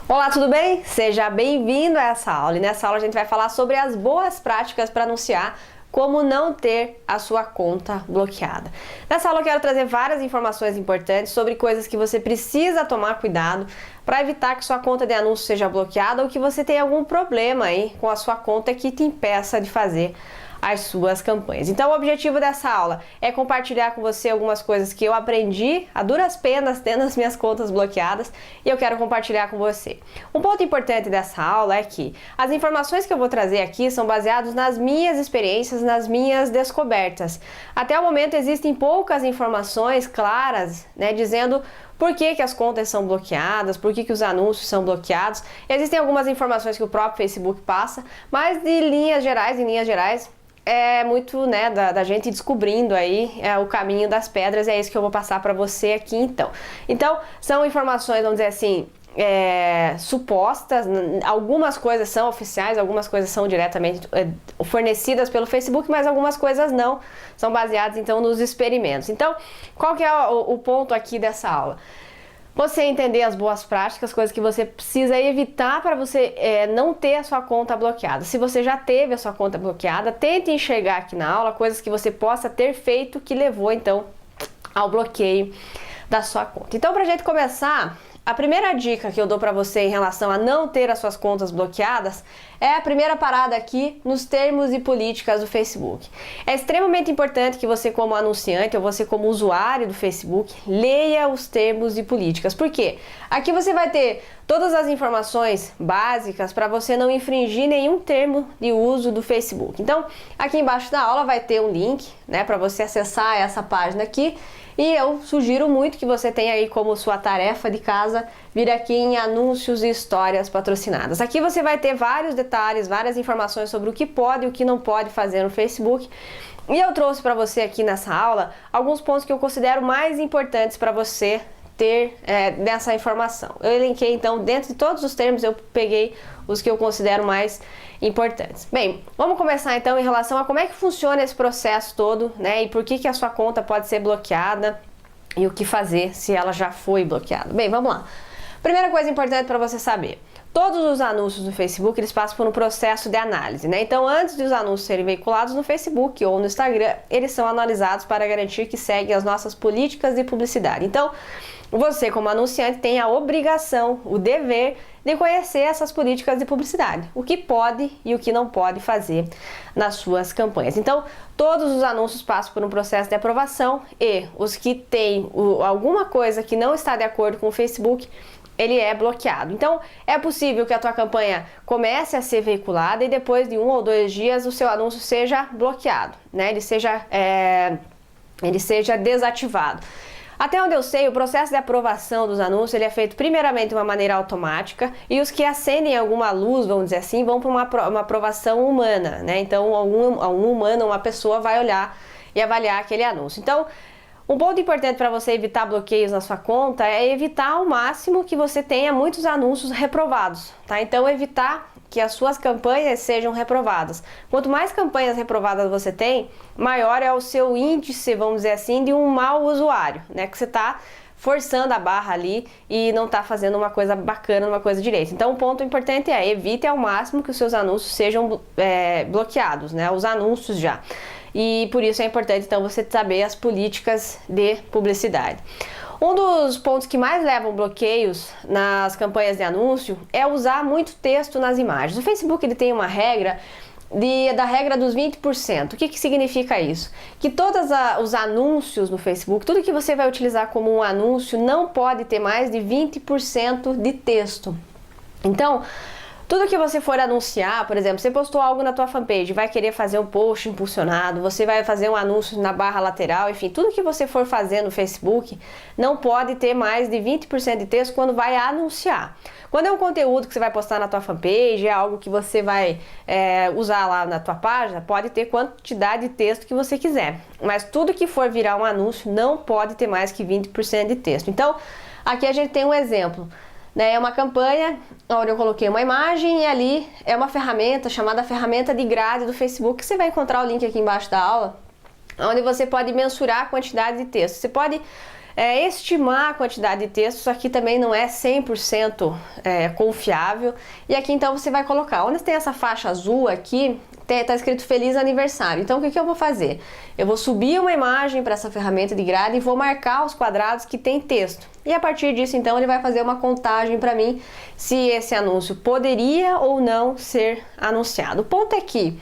Olá, tudo bem? Seja bem-vindo a essa aula. E nessa aula a gente vai falar sobre as boas práticas para anunciar como não ter a sua conta bloqueada. Nessa aula eu quero trazer várias informações importantes sobre coisas que você precisa tomar cuidado para evitar que sua conta de anúncio seja bloqueada ou que você tenha algum problema aí com a sua conta que te impeça de fazer as suas campanhas. Então o objetivo dessa aula é compartilhar com você algumas coisas que eu aprendi a duras penas tendo as minhas contas bloqueadas e eu quero compartilhar com você. Um ponto importante dessa aula é que as informações que eu vou trazer aqui são baseadas nas minhas experiências, nas minhas descobertas. Até o momento existem poucas informações claras, dizendo por que as contas são bloqueadas, por que os anúncios são bloqueados. Existem algumas informações que o próprio Facebook passa, mas em linhas gerais, é muito da gente descobrindo aí o caminho das pedras, é isso que eu vou passar para você aqui então. Então, são informações, vamos dizer assim, supostas, algumas coisas são oficiais, algumas coisas são diretamente fornecidas pelo Facebook, mas algumas coisas não, são baseadas então nos experimentos. Então, qual que é o ponto aqui dessa aula? Você entender as boas práticas, coisas que você precisa evitar para você não ter a sua conta bloqueada. Se você já teve a sua conta bloqueada, tente enxergar aqui na aula coisas que você possa ter feito que levou então ao bloqueio da sua conta. Então, para a gente começar, a primeira dica que eu dou para você em relação a não ter as suas contas bloqueadas é a primeira parada aqui nos termos e políticas do Facebook. É extremamente importante que você, como anunciante ou você como usuário do Facebook, leia os termos e políticas. Por quê? Aqui você vai ter todas as informações básicas para você não infringir nenhum termo de uso do Facebook. Então, aqui embaixo da aula vai ter um link, para você acessar essa página aqui. E eu sugiro muito que você tenha aí como sua tarefa de casa vir aqui em anúncios e histórias patrocinadas. Aqui você vai ter vários detalhes, várias informações sobre o que pode e o que não pode fazer no Facebook. E eu trouxe para você aqui nessa aula alguns pontos que eu considero mais importantes para você ter dessa informação. Eu elenquei então, dentro de todos os termos, eu peguei os que eu considero mais importantes. Bem, vamos começar então em relação a como é que funciona esse processo todo, e por que a sua conta pode ser bloqueada e o que fazer se ela já foi bloqueada. Bem, vamos lá. Primeira coisa importante para você saber. Todos os anúncios no Facebook, eles passam por um processo de análise, Então, antes de os anúncios serem veiculados no Facebook ou no Instagram, eles são analisados para garantir que seguem as nossas políticas de publicidade. Então, você, como anunciante, tem a obrigação, o dever de conhecer essas políticas de publicidade, o que pode e o que não pode fazer nas suas campanhas. Então, todos os anúncios passam por um processo de aprovação e os que têm alguma coisa que não está de acordo com o Facebook, ele é bloqueado. Então, é possível que a tua campanha comece a ser veiculada e depois de 1 ou 2 dias o seu anúncio seja bloqueado, ele seja desativado. Até onde eu sei, o processo de aprovação dos anúncios ele é feito primeiramente de uma maneira automática e os que acendem alguma luz, vamos dizer assim, vão para uma aprovação humana, Então, um humano, uma pessoa vai olhar e avaliar aquele anúncio. Então, um ponto importante para você evitar bloqueios na sua conta é evitar ao máximo que você tenha muitos anúncios reprovados, Então, evitar que as suas campanhas sejam reprovadas. Quanto mais campanhas reprovadas você tem, maior é o seu índice, vamos dizer assim, de um mau usuário, Que você está forçando a barra ali e não está fazendo uma coisa bacana, uma coisa direita. Então, o ponto importante é evite ao máximo que os seus anúncios sejam bloqueados, Os anúncios já. E por isso é importante, então, você saber as políticas de publicidade. Um dos pontos que mais levam bloqueios nas campanhas de anúncio é usar muito texto nas imagens. O Facebook ele tem uma regra da regra dos 20%. O que significa isso? Que todos os anúncios no Facebook, tudo que você vai utilizar como um anúncio não pode ter mais de 20% de texto. Então, tudo que você for anunciar, por exemplo, você postou algo na tua fanpage, vai querer fazer um post impulsionado, você vai fazer um anúncio na barra lateral, enfim, tudo que você for fazer no Facebook não pode ter mais de 20% de texto quando vai anunciar. Quando é um conteúdo que você vai postar na tua fanpage, é algo que você vai usar lá na tua página, pode ter quantidade de texto que você quiser. Mas tudo que for virar um anúncio não pode ter mais que 20% de texto. Então, aqui a gente tem um exemplo. É uma campanha onde eu coloquei uma imagem e ali é uma ferramenta chamada ferramenta de grade do Facebook, que você vai encontrar o link aqui embaixo da aula, onde você pode mensurar a quantidade de texto. Você pode estimar a quantidade de texto. Isso aqui também não é 100% confiável. E aqui então você vai colocar, onde tem essa faixa azul aqui, está escrito Feliz Aniversário. Então o que eu vou fazer? Eu vou subir uma imagem para essa ferramenta de grade e vou marcar os quadrados que tem texto. E a partir disso então ele vai fazer uma contagem para mim se esse anúncio poderia ou não ser anunciado. O ponto é que,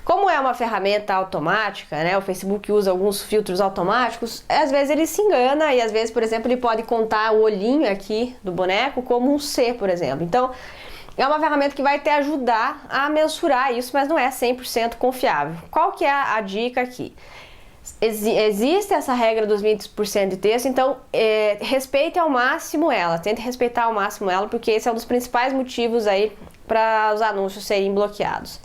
como é uma ferramenta automática, né, o Facebook usa alguns filtros automáticos, às vezes ele se engana e às vezes, por exemplo, ele pode contar o olhinho aqui do boneco como um C, por exemplo. Então, é uma ferramenta que vai te ajudar a mensurar isso, mas não é 100% confiável. Qual que é a dica aqui? Existe essa regra dos 20% de texto, então respeite ao máximo ela, tente respeitar ao máximo ela, porque esse é um dos principais motivos aí para os anúncios serem bloqueados.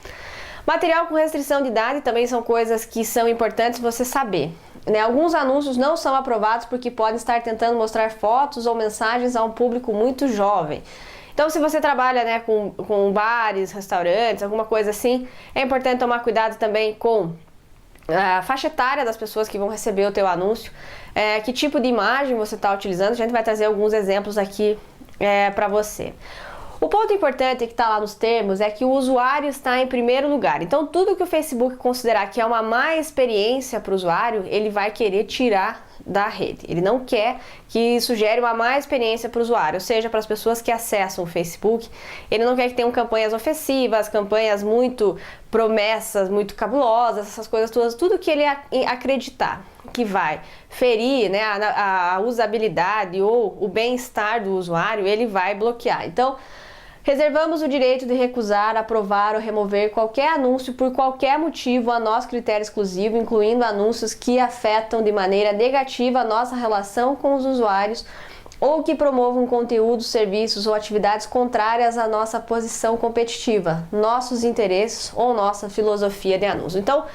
Material com restrição de idade também são coisas que são importantes você saber. Né? Alguns anúncios não são aprovados porque podem estar tentando mostrar fotos ou mensagens a um público muito jovem. Então, se você trabalha, né, com bares, restaurantes, alguma coisa assim, é importante tomar cuidado também com a faixa etária das pessoas que vão receber o teu anúncio, que tipo de imagem você está utilizando. A gente vai trazer alguns exemplos aqui para você. O ponto importante que está lá nos termos é que o usuário está em primeiro lugar. Então, tudo que o Facebook considerar que é uma má experiência para o usuário, ele vai querer tirar da rede. Ele não quer que isso gere uma má experiência para o usuário, ou seja, para as pessoas que acessam o Facebook. Ele não quer que tenham campanhas ofensivas, campanhas muito promessas, muito cabulosas, essas coisas todas, tudo que ele acreditar que vai ferir, né, a usabilidade ou o bem-estar do usuário, ele vai bloquear. Então, reservamos o direito de recusar, aprovar ou remover qualquer anúncio por qualquer motivo a nosso critério exclusivo, incluindo anúncios que afetam de maneira negativa a nossa relação com os usuários ou que promovam conteúdos, serviços ou atividades contrárias à nossa posição competitiva, nossos interesses ou nossa filosofia de anúncio. Então,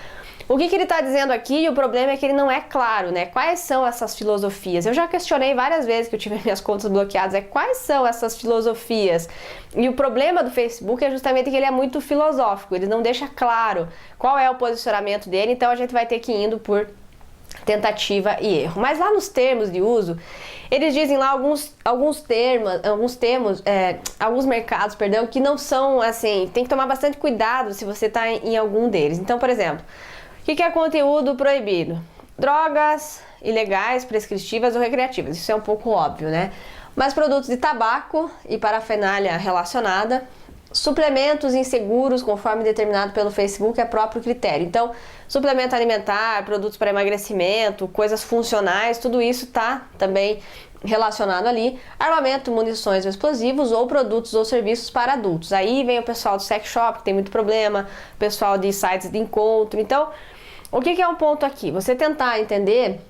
o que ele está dizendo aqui, e o problema é que ele não é claro, né? Quais são essas filosofias? Eu já questionei várias vezes que eu tive minhas contas bloqueadas, quais são essas filosofias? E o problema do Facebook é justamente que ele é muito filosófico, ele não deixa claro qual é o posicionamento dele, então a gente vai ter que ir indo por tentativa e erro. Mas lá nos termos de uso, eles dizem lá alguns mercados, que não são assim, tem que tomar bastante cuidado se você está em algum deles. Então, por exemplo, o que é conteúdo proibido? Drogas ilegais, prescritivas ou recreativas. Isso é um pouco óbvio, né? Mas produtos de tabaco e parafernália relacionada, suplementos inseguros conforme determinado pelo Facebook, é próprio critério. Então, suplemento alimentar, produtos para emagrecimento, coisas funcionais, tudo isso tá também relacionado ali. Armamento, munições ou explosivos ou produtos ou serviços para adultos. Aí vem o pessoal do sex shop, que tem muito problema, pessoal de sites de encontro. Então, o que é um ponto aqui? Você tentar entender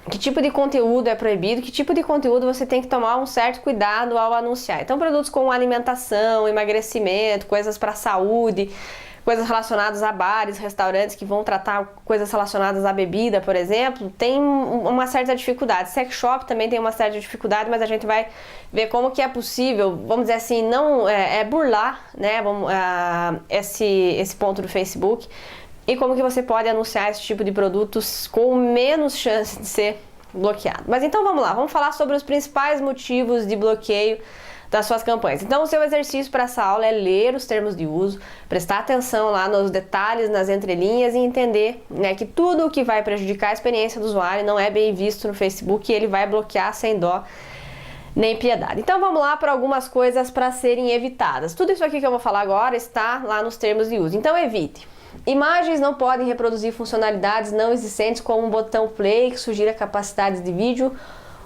que tipo de conteúdo é proibido, que tipo de conteúdo você tem que tomar um certo cuidado ao anunciar. Então, produtos como alimentação, emagrecimento, coisas para saúde, coisas relacionadas a bares, restaurantes que vão tratar coisas relacionadas à bebida, por exemplo, tem uma certa dificuldade. Sex shop também tem uma certa dificuldade, mas a gente vai ver como que é possível, vamos dizer assim, não burlar, né, esse ponto do Facebook, e como que você pode anunciar esse tipo de produtos com menos chance de ser bloqueado. Mas então vamos lá, vamos falar sobre os principais motivos de bloqueio das suas campanhas. Então o seu exercício para essa aula é ler os termos de uso, prestar atenção lá nos detalhes, nas entrelinhas e entender, né, que tudo o que vai prejudicar a experiência do usuário não é bem visto no Facebook e ele vai bloquear sem dó nem piedade. Então vamos lá para algumas coisas para serem evitadas. Tudo isso aqui que eu vou falar agora está lá nos termos de uso. Então evite. Imagens não podem reproduzir funcionalidades não existentes como um botão play que sugira capacidades de vídeo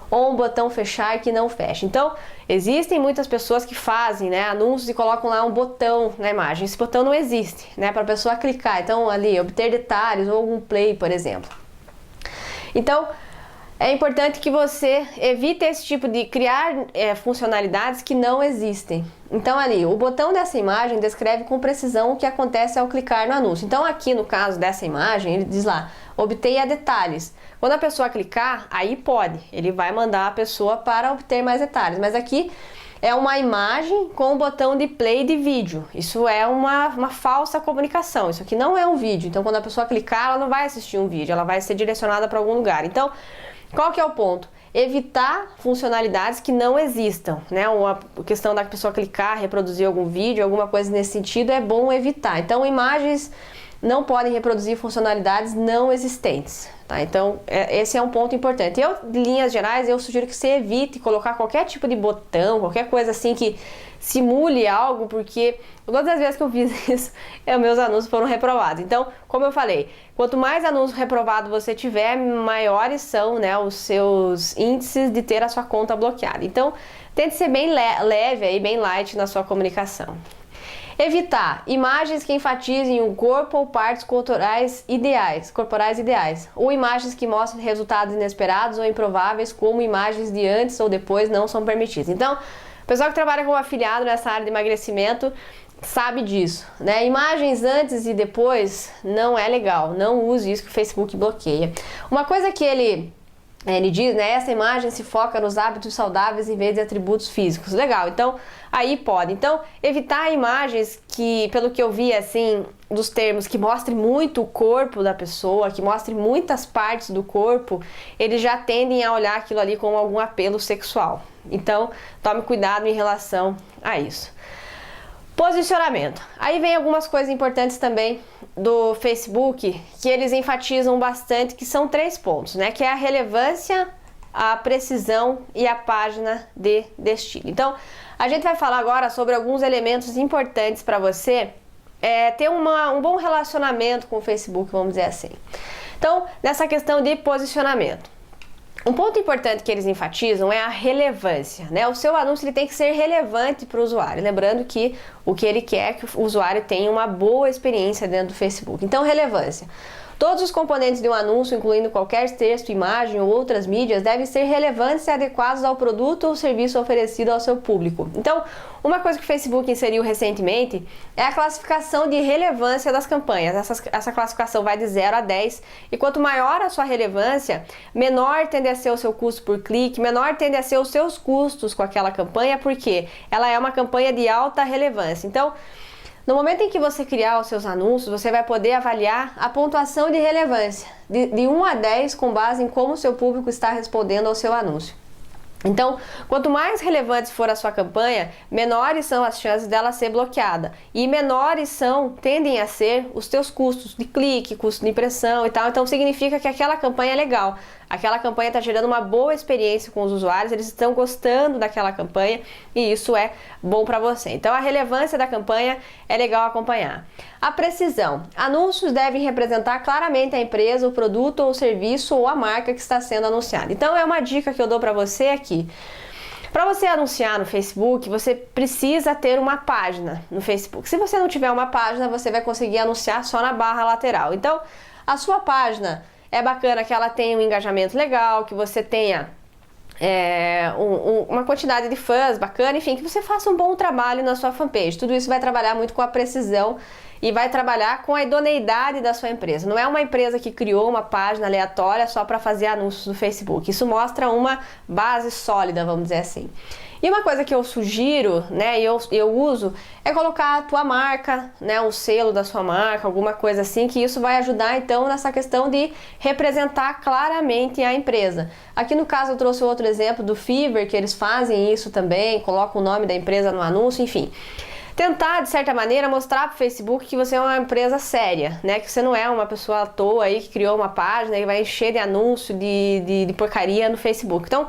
ou um botão fechar que não fecha. Então, existem muitas pessoas que fazem, né, anúncios e colocam lá um botão na imagem. Esse botão não existe, né, para a pessoa clicar. Então, ali, obter detalhes ou algum play, por exemplo. Então, é importante que você evite esse tipo de criar funcionalidades que não existem. Então ali, o botão dessa imagem descreve com precisão o que acontece ao clicar no anúncio. Então aqui no caso dessa imagem, ele diz lá, obtenha detalhes. Quando a pessoa clicar, aí pode, ele vai mandar a pessoa para obter mais detalhes. Mas aqui é uma imagem com o botão de play de vídeo. Isso é uma falsa comunicação, isso aqui não é um vídeo. Então quando a pessoa clicar, ela não vai assistir um vídeo, ela vai ser direcionada para algum lugar. Então, qual que é o ponto? evitar funcionalidades que não existam, né? Uma questão da pessoa clicar, reproduzir algum vídeo, alguma coisa nesse sentido, é bom evitar. Então, imagens não podem reproduzir funcionalidades não existentes, tá? Então, esse é um ponto importante. Eu, em linhas gerais, eu sugiro que você evite colocar qualquer tipo de botão, qualquer coisa assim que simule algo, porque todas as vezes que eu fiz isso, meus anúncios foram reprovados. Então, como eu falei, quanto mais anúncio reprovado você tiver, maiores são, né, os seus índices de ter a sua conta bloqueada. Então, tente ser bem leve e bem light na sua comunicação. Evitar imagens que enfatizem o corpo ou partes corporais ideais, ou imagens que mostrem resultados inesperados ou improváveis, como imagens de antes ou depois, não são permitidas. Então, o pessoal que trabalha como afiliado nessa área de emagrecimento sabe disso, né? Imagens antes e depois não é legal, não use isso que o Facebook bloqueia. Uma coisa que ele diz, né, essa imagem se foca nos hábitos saudáveis em vez de atributos físicos. Legal, então aí pode. Então, evitar imagens que, pelo que eu vi, assim, dos termos, que mostrem muito o corpo da pessoa, que mostrem muitas partes do corpo, eles já tendem a olhar aquilo ali como algum apelo sexual. Então, tome cuidado em relação a isso. Posicionamento. Aí vem algumas coisas importantes também do Facebook que eles enfatizam bastante, que são 3 pontos, né? Que é a relevância, a precisão e a página de destino. Então, a gente vai falar agora sobre alguns elementos importantes para você ter um bom relacionamento com o Facebook, vamos dizer assim. Então, nessa questão de posicionamento. Um ponto importante que eles enfatizam é a relevância, né? O seu anúncio ele tem que ser relevante para o usuário, lembrando que o que ele quer é que o usuário tenha uma boa experiência dentro do Facebook. Então, relevância. Todos os componentes de um anúncio, incluindo qualquer texto, imagem ou outras mídias, devem ser relevantes e adequados ao produto ou serviço oferecido ao seu público. Então, uma coisa que o Facebook inseriu recentemente é a classificação de relevância das campanhas. Essa classificação vai de 0 a 10, e quanto maior a sua relevância, menor tende a ser o seu custo por clique, menor tende a ser os seus custos com aquela campanha, porque ela é uma campanha de alta relevância. Então, no momento em que você criar os seus anúncios, você vai poder avaliar a pontuação de relevância, de 1 a 10, com base em como o seu público está respondendo ao seu anúncio. Então, quanto mais relevante for a sua campanha, menores são as chances dela ser bloqueada. E menores tendem a ser os teus custos de clique, custo de impressão e tal. Então, significa que aquela campanha é legal. Aquela campanha está gerando uma boa experiência com os usuários, eles estão gostando daquela campanha e isso é bom para você. Então, a relevância da campanha é legal acompanhar. A precisão. Anúncios devem representar claramente a empresa, o produto ou serviço ou a marca que está sendo anunciada. Então, é uma dica que eu dou para você aqui. Para você anunciar no Facebook, você precisa ter uma página no Facebook. Se você não tiver uma página, você vai conseguir anunciar só na barra lateral. Então, a sua página é bacana que ela tenha um engajamento legal, que você tenha uma quantidade de fãs bacana, enfim, que você faça um bom trabalho na sua fanpage. Tudo isso vai trabalhar muito com a precisão e vai trabalhar com a idoneidade da sua empresa. Não é uma empresa que criou uma página aleatória só para fazer anúncios no Facebook. Isso mostra uma base sólida, vamos dizer assim. E uma coisa que eu sugiro, né, e eu uso, é colocar a tua marca, né, um selo da sua marca, alguma coisa assim, que isso vai ajudar então nessa questão de representar claramente a empresa. Aqui no caso eu trouxe outro exemplo do Fiverr, que eles fazem isso também, colocam o nome da empresa no anúncio, enfim. Tentar, de certa maneira, mostrar para o Facebook que você é uma empresa séria, né? Que você não é uma pessoa à toa aí que criou uma página e vai encher de anúncio, de porcaria no Facebook. Então,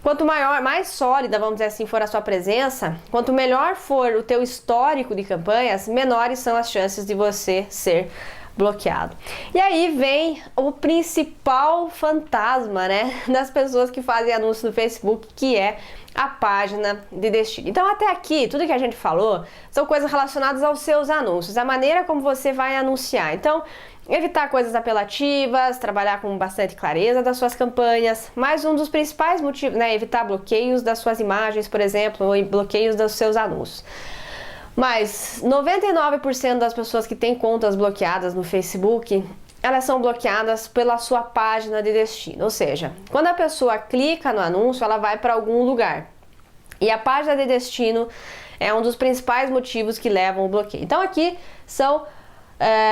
quanto mais sólida, vamos dizer assim, for a sua presença, quanto melhor for o teu histórico de campanhas, menores são as chances de você ser bloqueado. E aí vem o principal fantasma, né, das pessoas que fazem anúncios no Facebook, que é a página de destino. Então, até aqui, tudo que a gente falou são coisas relacionadas aos seus anúncios, a maneira como você vai anunciar. Então, evitar coisas apelativas, trabalhar com bastante clareza das suas campanhas, mas um dos principais motivos, né, evitar bloqueios das suas imagens, por exemplo, ou bloqueios dos seus anúncios. Mas 99% das pessoas que têm contas bloqueadas no Facebook, elas são bloqueadas pela sua página de destino. Ou seja, quando a pessoa clica no anúncio, ela vai para algum lugar. E a página de destino é um dos principais motivos que levam ao bloqueio. Então aqui são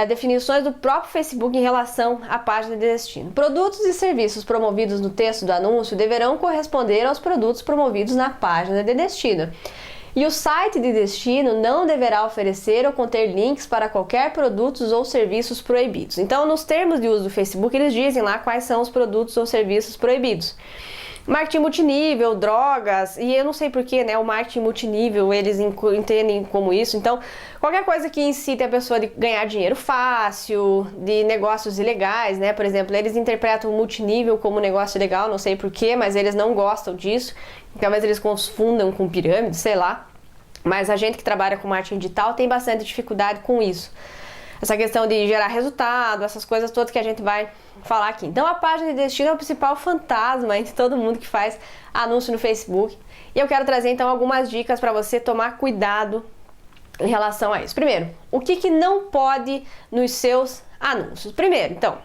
definições do próprio Facebook em relação à página de destino. Produtos e serviços promovidos no texto do anúncio deverão corresponder aos produtos promovidos na página de destino. E o site de destino não deverá oferecer ou conter links para qualquer produtos ou serviços proibidos. Então, nos termos de uso do Facebook, eles dizem lá quais são os produtos ou serviços proibidos. Marketing multinível, drogas, e eu não sei porquê, né, o marketing multinível, eles entendem como isso. Então, qualquer coisa que incite a pessoa de ganhar dinheiro fácil, de negócios ilegais, né, por exemplo, eles interpretam o multinível como negócio ilegal, não sei porquê, mas eles não gostam disso. Talvez eles confundam com pirâmide, sei lá. Mas a gente que trabalha com marketing digital tem bastante dificuldade com isso. Essa questão de gerar resultado, essas coisas todas que a gente vai falar aqui. Então, a página de destino é o principal fantasma entre todo mundo que faz anúncio no Facebook. E eu quero trazer, então, algumas dicas para você tomar cuidado em relação a isso. Primeiro, o que não pode nos seus anúncios? Primeiro, então,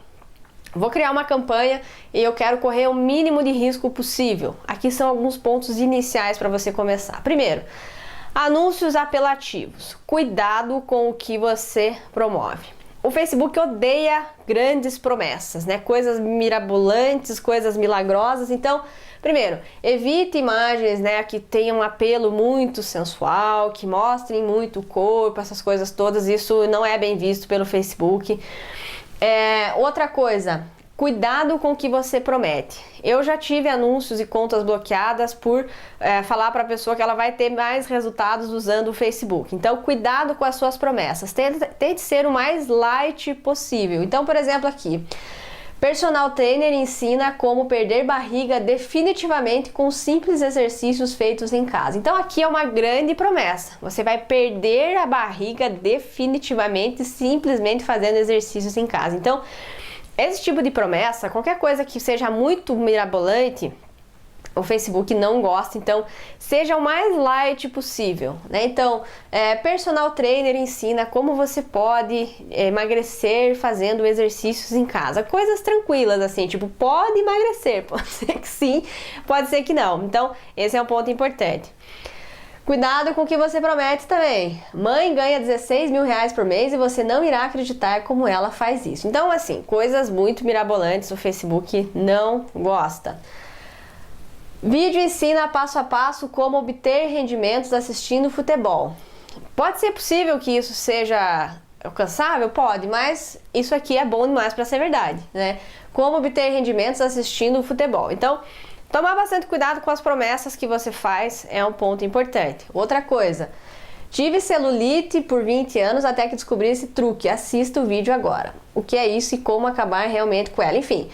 vou criar uma campanha e eu quero correr o mínimo de risco possível. Aqui são alguns pontos iniciais para você começar. Primeiro, anúncios apelativos. Cuidado com o que você promove. O Facebook odeia grandes promessas, né? Coisas mirabolantes, coisas milagrosas. Então, primeiro, evite imagens, né, que tenham um apelo muito sensual, que mostrem muito o corpo, essas coisas todas. Isso não é bem visto pelo Facebook. Outra coisa, cuidado com o que você promete. Eu já tive anúncios e contas bloqueadas por falar para a pessoa que ela vai ter mais resultados usando o Facebook. Então, cuidado com as suas promessas. Tente ser o mais light possível. Então, por exemplo, aqui, personal trainer ensina como perder barriga definitivamente com simples exercícios feitos em casa. Então, aqui é uma grande promessa. Você vai perder a barriga definitivamente simplesmente fazendo exercícios em casa. Então, esse tipo de promessa, qualquer coisa que seja muito mirabolante, o Facebook não gosta. Então, seja o mais light possível, né? Então, personal trainer ensina como você pode emagrecer fazendo exercícios em casa. Coisas tranquilas, assim, tipo, pode emagrecer, pode ser que sim, pode ser que não. Então, esse é um ponto importante. Cuidado com o que você promete também. Mãe ganha 16 mil reais por mês e você não irá acreditar como ela faz isso. Então, assim, coisas muito mirabolantes o Facebook não gosta. Vídeo ensina passo a passo como obter rendimentos assistindo futebol. Pode ser possível que isso seja alcançável? Pode, mas isso aqui é bom demais para ser verdade, né? Como obter rendimentos assistindo futebol. Então, tomar bastante cuidado com as promessas que você faz é um ponto importante. Outra coisa, tive celulite por 20 anos até que descobri esse truque. Assista o vídeo agora. O que é isso e como acabar realmente com ela. Enfim,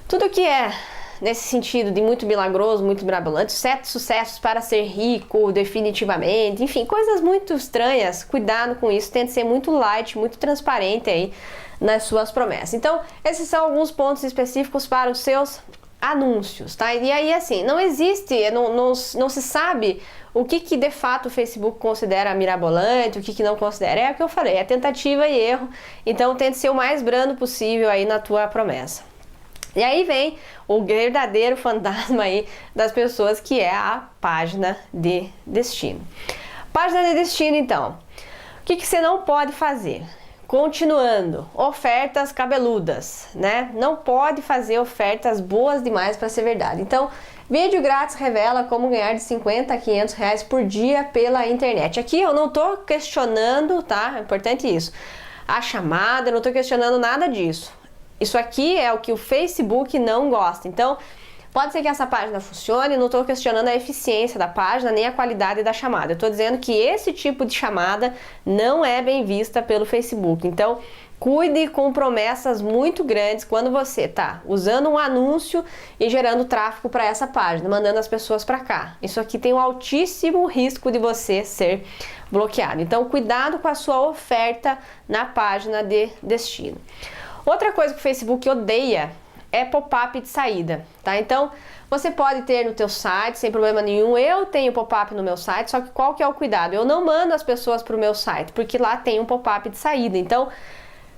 tudo que é nesse sentido de muito milagroso, muito mirabolante, 7 sucessos para ser rico definitivamente, enfim, coisas muito estranhas. Cuidado com isso, tente ser muito light, muito transparente aí nas suas promessas. Então, esses são alguns pontos específicos para os seus anúncios, tá? E aí, assim, não existe, não se sabe o que de fato o Facebook considera mirabolante, o que não considera. É o que eu falei, é tentativa e erro. Então, tente ser o mais brando possível aí na tua promessa. E aí vem o verdadeiro fantasma aí das pessoas, que é a página de destino. Página de destino, então. O que você não pode fazer? Continuando, ofertas cabeludas, né? Não pode fazer ofertas boas demais para ser verdade. Então, vídeo grátis revela como ganhar de 50 a 500 reais por dia pela internet. Aqui eu não estou questionando, tá? É importante isso. A chamada, eu não estou questionando nada disso. Isso aqui é o que o Facebook não gosta. Então, pode ser que essa página funcione, não estou questionando a eficiência da página nem a qualidade da chamada. Eu estou dizendo que esse tipo de chamada não é bem vista pelo Facebook. Então, cuide com promessas muito grandes quando você está usando um anúncio e gerando tráfego para essa página, mandando as pessoas para cá. Isso aqui tem um altíssimo risco de você ser bloqueado. Então, cuidado com a sua oferta na página de destino. Outra coisa que o Facebook odeia é pop-up de saída, tá? Então, você pode ter no teu site sem problema nenhum. Eu tenho pop-up no meu site, só que qual que é o cuidado? Eu não mando as pessoas para o meu site, porque lá tem um pop-up de saída. Então,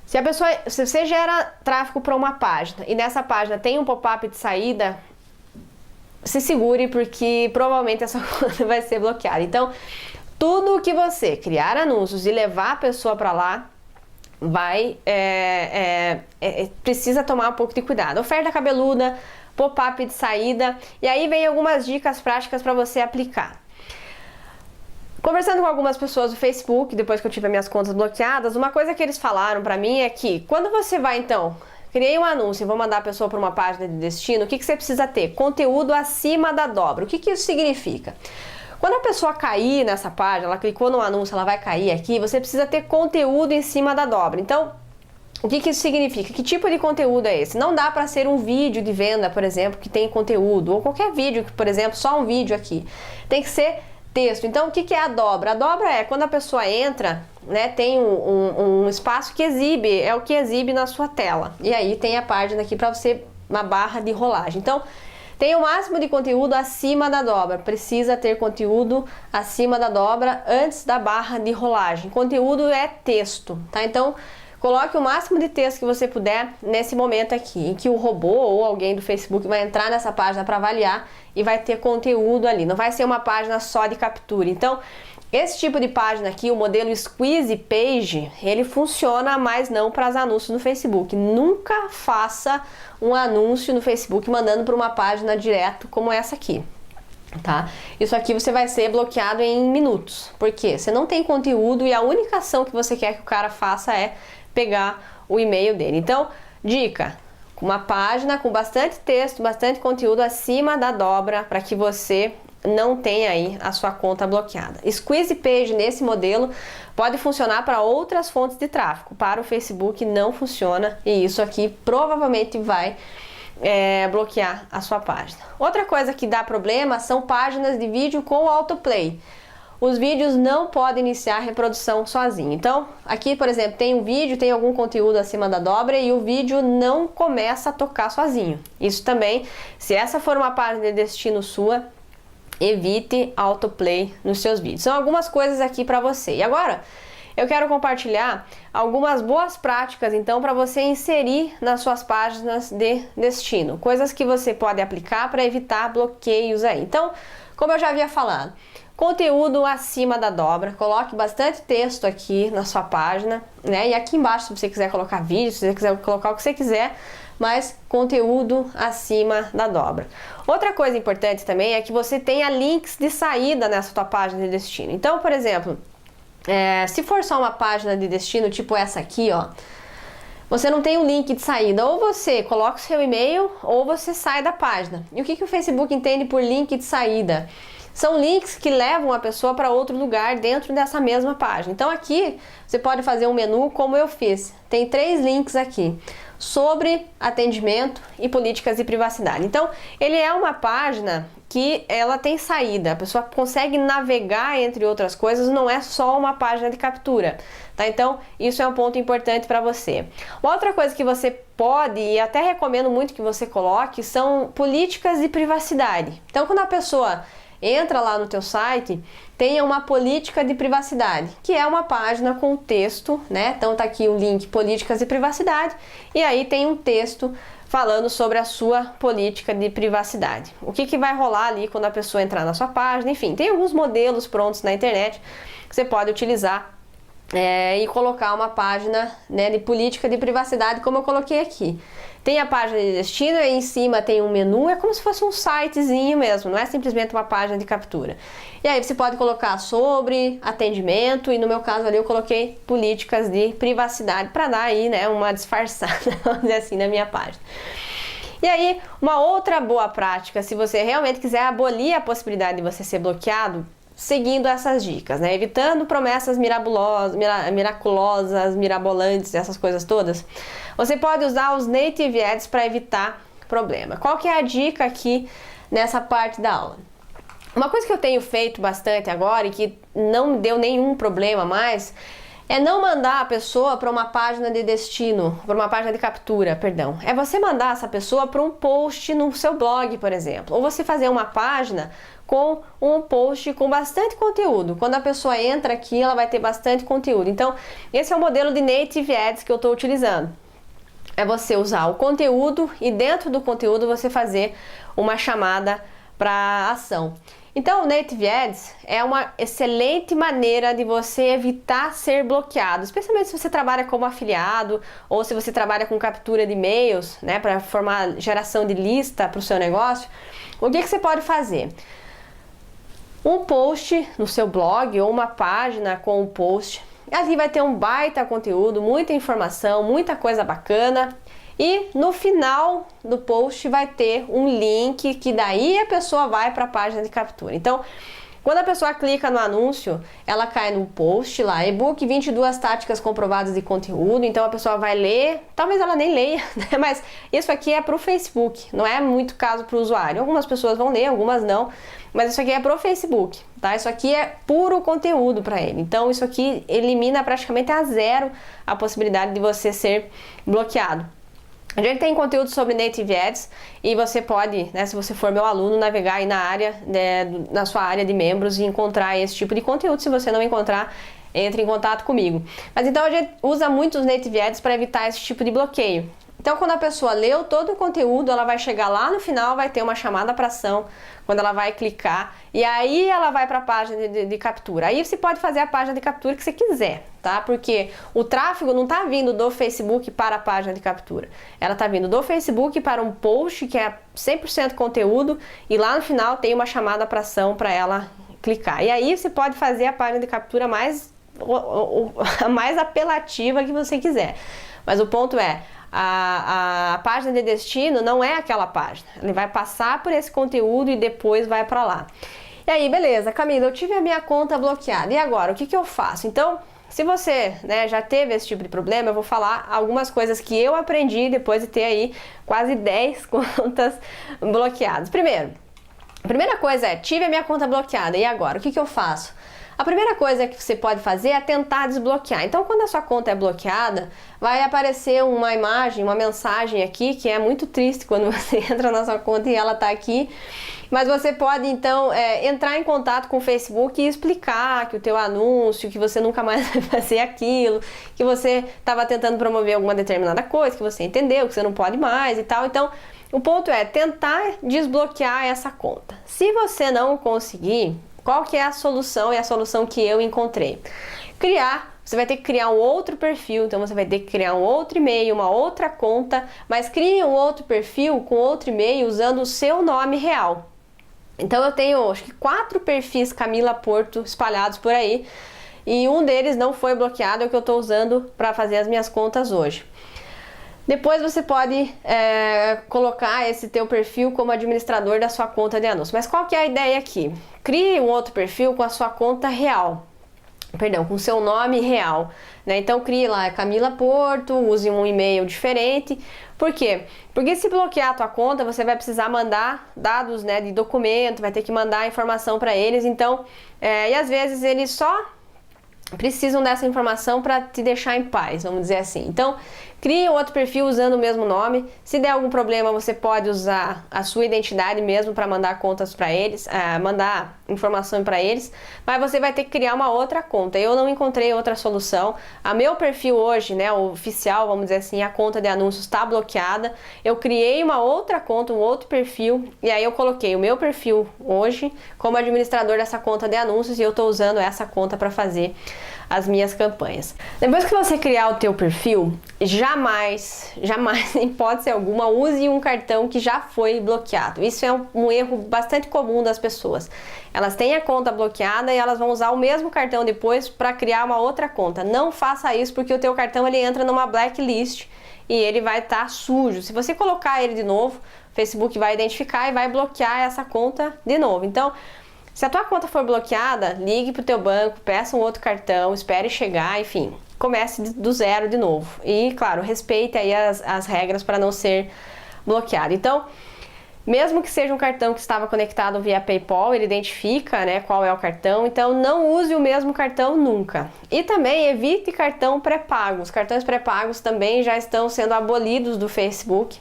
se você gera tráfego para uma página e nessa página tem um pop-up de saída, se segure, porque provavelmente essa conta vai ser bloqueada. Então, tudo que você criar anúncios e levar a pessoa para lá, precisa tomar um pouco de cuidado. Oferta cabeluda, pop-up de saída, e aí vem algumas dicas práticas para você aplicar. Conversando com algumas pessoas do Facebook, depois que eu tive as minhas contas bloqueadas, uma coisa que eles falaram pra mim é que quando você vai, então, criei um anúncio e vou mandar a pessoa para uma página de destino, o que você precisa ter? Conteúdo acima da dobra. O que isso significa? Quando a pessoa cair nessa página, ela clicou no anúncio, ela vai cair aqui, você precisa ter conteúdo em cima da dobra. Então, o que isso significa? Que tipo de conteúdo é esse? Não dá para ser um vídeo de venda, por exemplo, que tem conteúdo, ou qualquer vídeo, por exemplo, só um vídeo aqui. Tem que ser texto. Então, o que é a dobra? A dobra é quando a pessoa entra, né, tem um espaço que exibe, é o que exibe na sua tela. E aí tem a página aqui para você, uma barra de rolagem. Então, tem o máximo de conteúdo acima da dobra. Precisa ter conteúdo acima da dobra antes da barra de rolagem. Conteúdo é texto, tá? Então, coloque o máximo de texto que você puder nesse momento aqui, em que o robô ou alguém do Facebook vai entrar nessa página para avaliar e vai ter conteúdo ali. Não vai ser uma página só de captura. Então, esse tipo de página aqui, o modelo Squeeze Page, ele funciona, mas não para os anúncios no Facebook. Nunca faça um anúncio no Facebook mandando para uma página direto como essa aqui. Tá? Isso aqui você vai ser bloqueado em minutos. Por quê? Você não tem conteúdo e a única ação que você quer que o cara faça é pegar o e-mail dele. Então, dica, uma página com bastante texto, bastante conteúdo acima da dobra para que você não tenha aí a sua conta bloqueada. Squeeze Page nesse modelo pode funcionar para outras fontes de tráfego. Para o Facebook não funciona e isso aqui provavelmente vai bloquear a sua página. Outra coisa que dá problema são páginas de vídeo com autoplay. Os vídeos não podem iniciar a reprodução sozinho. Então, aqui, por exemplo, tem um vídeo, tem algum conteúdo acima da dobra e o vídeo não começa a tocar sozinho. Isso também, se essa for uma página de destino sua, evite autoplay nos seus vídeos. São algumas coisas aqui para você. E agora, eu quero compartilhar algumas boas práticas, então, para você inserir nas suas páginas de destino. Coisas que você pode aplicar para evitar bloqueios aí. Então, como eu já havia falado, conteúdo acima da dobra, coloque bastante texto aqui na sua página, né? E aqui embaixo, se você quiser colocar vídeo, se você quiser colocar o que você quiser, mas conteúdo acima da dobra. Outra coisa importante também é que você tenha links de saída nessa tua página de destino. Então, por exemplo, se for só uma página de destino, tipo essa aqui, ó, você não tem um link de saída, ou você coloca o seu e-mail, ou você sai da página. E o que o Facebook entende por link de saída? São links que levam a pessoa para outro lugar dentro dessa mesma página. Então aqui você pode fazer um menu como eu fiz. Tem 3 links aqui sobre atendimento e políticas de privacidade. Então ele é uma página que ela tem saída. A pessoa consegue navegar entre outras coisas, não é só uma página de captura. Tá? Então isso é um ponto importante para você. Uma outra coisa que você pode, e até recomendo muito que você coloque, são políticas de privacidade. Então quando a pessoa entra lá no teu site, tenha uma política de privacidade, que é uma página com texto, né? Então tá aqui o link políticas de privacidade e aí tem um texto falando sobre a sua política de privacidade. O que vai rolar ali quando a pessoa entrar na sua página, enfim, tem alguns modelos prontos na internet que você pode utilizar e colocar uma página, né, de política de privacidade, como eu coloquei aqui. Tem a página de destino e em cima tem um menu, é como se fosse um sitezinho mesmo, não é simplesmente uma página de captura. E aí você pode colocar sobre atendimento e no meu caso ali eu coloquei políticas de privacidade para dar aí, né, uma disfarçada, vamos dizer assim, na minha página. E aí, uma outra boa prática, se você realmente quiser abolir a possibilidade de você ser bloqueado, seguindo essas dicas, né? Evitando promessas miraculosas, mirabolantes, essas coisas todas, você pode usar os Native Ads para evitar problema. Qual que é a dica aqui nessa parte da aula? Uma coisa que eu tenho feito bastante agora e que não me deu nenhum problema mais é não mandar a pessoa para uma página de destino, para uma página de captura, perdão. É você mandar essa pessoa para um post no seu blog, por exemplo. Ou você fazer uma página com um post com bastante conteúdo. Quando a pessoa entra aqui, ela vai ter bastante conteúdo. Então, esse é o modelo de Native Ads que eu estou utilizando. É você usar o conteúdo e dentro do conteúdo você fazer uma chamada para ação. Então, o Native Ads é uma excelente maneira de você evitar ser bloqueado, especialmente se você trabalha como afiliado ou se você trabalha com captura de e-mails, né, para formar geração de lista para o seu negócio. O que você pode fazer? Um post no seu blog ou uma página com um post. Ali vai ter um baita conteúdo, muita informação, muita coisa bacana. E no final do post vai ter um link que daí a pessoa vai para a página de captura. Então, quando a pessoa clica no anúncio, ela cai no post lá, e-book 22 táticas comprovadas de conteúdo. Então a pessoa vai ler, talvez ela nem leia, né? Mas isso aqui é para o Facebook, não é muito caso para o usuário. Algumas pessoas vão ler, algumas não, mas isso aqui é para o Facebook, tá? Isso aqui é puro conteúdo para ele. Então isso aqui elimina praticamente a zero a possibilidade de você ser bloqueado. A gente tem conteúdo sobre Native Ads e você pode, né, se você for meu aluno, navegar aí na área, na sua área de membros e encontrar esse tipo de conteúdo. Se você não encontrar, entre em contato comigo. Mas então a gente usa muito os Native Ads para evitar esse tipo de bloqueio. Então, quando a pessoa leu todo o conteúdo, ela vai chegar lá no final, vai ter uma chamada para ação, quando ela vai clicar, e aí ela vai para a página de captura. Aí você pode fazer a página de captura que você quiser, tá? Porque o tráfego não está vindo do Facebook para a página de captura. Ela está vindo do Facebook para um post que é 100% conteúdo, e lá no final tem uma chamada para ação para ela clicar. E aí você pode fazer a página de captura mais apelativa que você quiser. Mas o ponto é, a página de destino não é aquela página. Ele vai passar por esse conteúdo e depois vai para lá. E aí, beleza, Camila, eu tive a minha conta bloqueada. E agora, o que eu faço? Então, se você, né, já teve esse tipo de problema, eu vou falar algumas coisas que eu aprendi depois de ter aí quase 10 contas bloqueadas. Primeiro, a primeira coisa é, tive a minha conta bloqueada. E agora, o que eu faço? A primeira coisa que você pode fazer é tentar desbloquear. Então, quando a sua conta é bloqueada, vai aparecer uma imagem, uma mensagem aqui, que é muito triste quando você entra na sua conta e ela está aqui. Mas você pode, então, entrar em contato com o Facebook e explicar que o teu anúncio, que você nunca mais vai fazer aquilo, que você estava tentando promover alguma determinada coisa, que você entendeu, que você não pode mais e tal. Então, o ponto é tentar desbloquear essa conta. Se você não conseguir, qual que é a solução? É a solução que eu encontrei. Você vai ter que criar um outro perfil, então você vai ter que criar um outro e-mail, uma outra conta, mas crie um outro perfil com outro e-mail usando o seu nome real. Então eu tenho, acho que 4 perfis Camila Porto espalhados por aí, e um deles não foi bloqueado, é o que eu estou usando para fazer as minhas contas hoje. Depois você pode colocar esse teu perfil como administrador da sua conta de anúncio. Mas qual que é a ideia aqui? Crie um outro perfil com a sua conta real. Perdão, com o seu nome real. Né? Então crie lá Camila Porto, use um e-mail diferente. Por quê? Porque se bloquear a tua conta, você vai precisar mandar dados, né, de documento, vai ter que mandar informação para eles. Então, e às vezes eles só precisam dessa informação para te deixar em paz, vamos dizer assim. Então, crie um outro perfil usando o mesmo nome. Se der algum problema, você pode usar a sua identidade mesmo para mandar contas para eles, mandar informação para eles, mas você vai ter que criar uma outra conta. Eu não encontrei outra solução. A meu perfil hoje, né, o oficial, vamos dizer assim, a conta de anúncios está bloqueada. Eu criei uma outra conta, um outro perfil, e aí eu coloquei o meu perfil hoje como administrador dessa conta de anúncios e eu estou usando essa conta para fazer as minhas campanhas. Depois que você criar o teu perfil, jamais, em hipótese alguma, use um cartão que já foi bloqueado. Isso é um erro bastante comum das pessoas. Elas têm a conta bloqueada e elas vão usar o mesmo cartão depois para criar uma outra conta. Não faça isso, porque o teu cartão ele entra numa blacklist e ele vai estar sujo. Se você colocar ele de novo, o Facebook vai identificar e vai bloquear essa conta de novo. Então, se a tua conta for bloqueada, ligue para o teu banco, peça um outro cartão, espere chegar, enfim, comece do zero de novo. E, claro, respeite aí as regras para não ser bloqueado. Então, mesmo que seja um cartão que estava conectado via PayPal, ele identifica, né, qual é o cartão, então não use o mesmo cartão nunca. E também evite cartão pré-pago. Os cartões pré-pagos também já estão sendo abolidos do Facebook.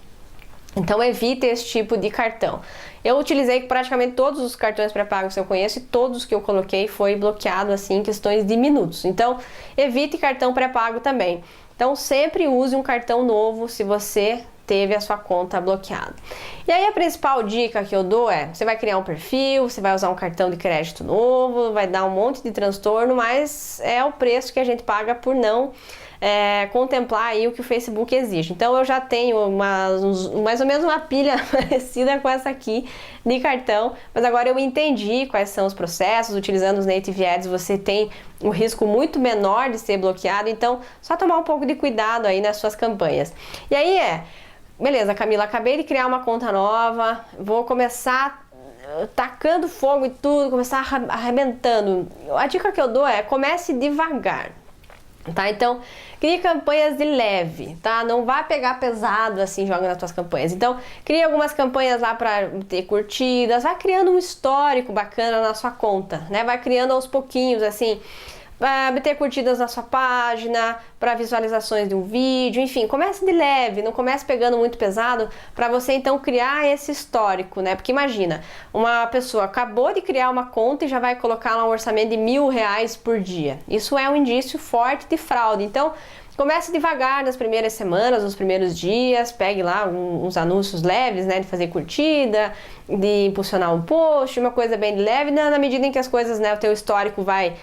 Então evite esse tipo de cartão. Eu utilizei praticamente todos os cartões pré-pagos que eu conheço e todos que eu coloquei foi bloqueado assim em questões de minutos. Então evite cartão pré-pago também. Então sempre use um cartão novo se você teve a sua conta bloqueada. E aí a principal dica que eu dou é, você vai criar um perfil, você vai usar um cartão de crédito novo, vai dar um monte de transtorno, mas é o preço que a gente paga por não contemplar aí o que o Facebook exige. Então eu já tenho mais ou menos uma pilha parecida com essa aqui de cartão, mas agora eu entendi quais são os processos. Utilizando os Native Ads você tem um risco muito menor de ser bloqueado, então só tomar um pouco de cuidado aí nas suas campanhas. E aí beleza, Camila, acabei de criar uma conta nova, vou começar tacando fogo e tudo, começar arrebentando. A dica que eu dou é, comece devagar. Tá? Então, crie campanhas de leve, tá? Não vá pegar pesado assim, joga nas tuas campanhas. Então, crie algumas campanhas lá para ter curtidas, vai criando um histórico bacana na sua conta, né? Vai criando aos pouquinhos, assim, para ter curtidas na sua página, para visualizações de um vídeo, enfim, comece de leve, não comece pegando muito pesado, para você então criar esse histórico, né? Porque imagina, uma pessoa acabou de criar uma conta e já vai colocar lá um orçamento de R$1.000 por dia. Isso é um indício forte de fraude. Então, comece devagar nas primeiras semanas, nos primeiros dias, pegue lá uns anúncios leves, né, de fazer curtida, de impulsionar um post, uma coisa bem leve. Na medida em que as coisas, né, o teu histórico vai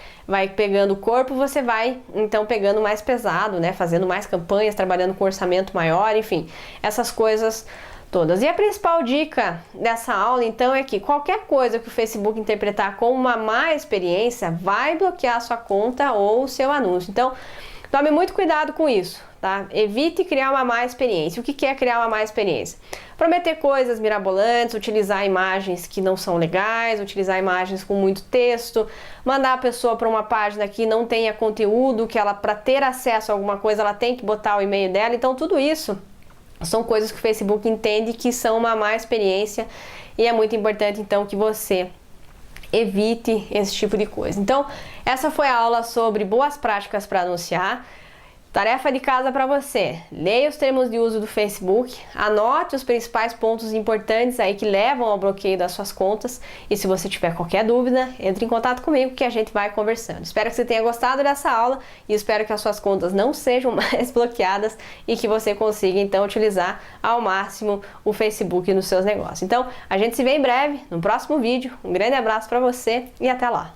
pegando o corpo, você vai então pegando mais pesado, né, fazendo mais campanhas, trabalhando com orçamento maior, enfim, essas coisas todas. E a principal dica dessa aula, então, é que qualquer coisa que o Facebook interpretar como uma má experiência vai bloquear a sua conta ou o seu anúncio. Então, tome muito cuidado com isso, tá? Evite criar uma má experiência. O que é criar uma má experiência? Prometer coisas mirabolantes, utilizar imagens que não são legais, utilizar imagens com muito texto, mandar a pessoa para uma página que não tenha conteúdo, que ela, para ter acesso a alguma coisa, ela tem que botar o e-mail dela. Então, tudo isso são coisas que o Facebook entende que são uma má experiência e é muito importante, então, que você evite esse tipo de coisa. Então, essa foi a aula sobre boas práticas para anunciar. Tarefa de casa para você: leia os termos de uso do Facebook, anote os principais pontos importantes aí que levam ao bloqueio das suas contas, e se você tiver qualquer dúvida, entre em contato comigo que a gente vai conversando. Espero que você tenha gostado dessa aula e espero que as suas contas não sejam mais bloqueadas e que você consiga então utilizar ao máximo o Facebook nos seus negócios. Então, a gente se vê em breve no próximo vídeo. Um grande abraço para você e até lá!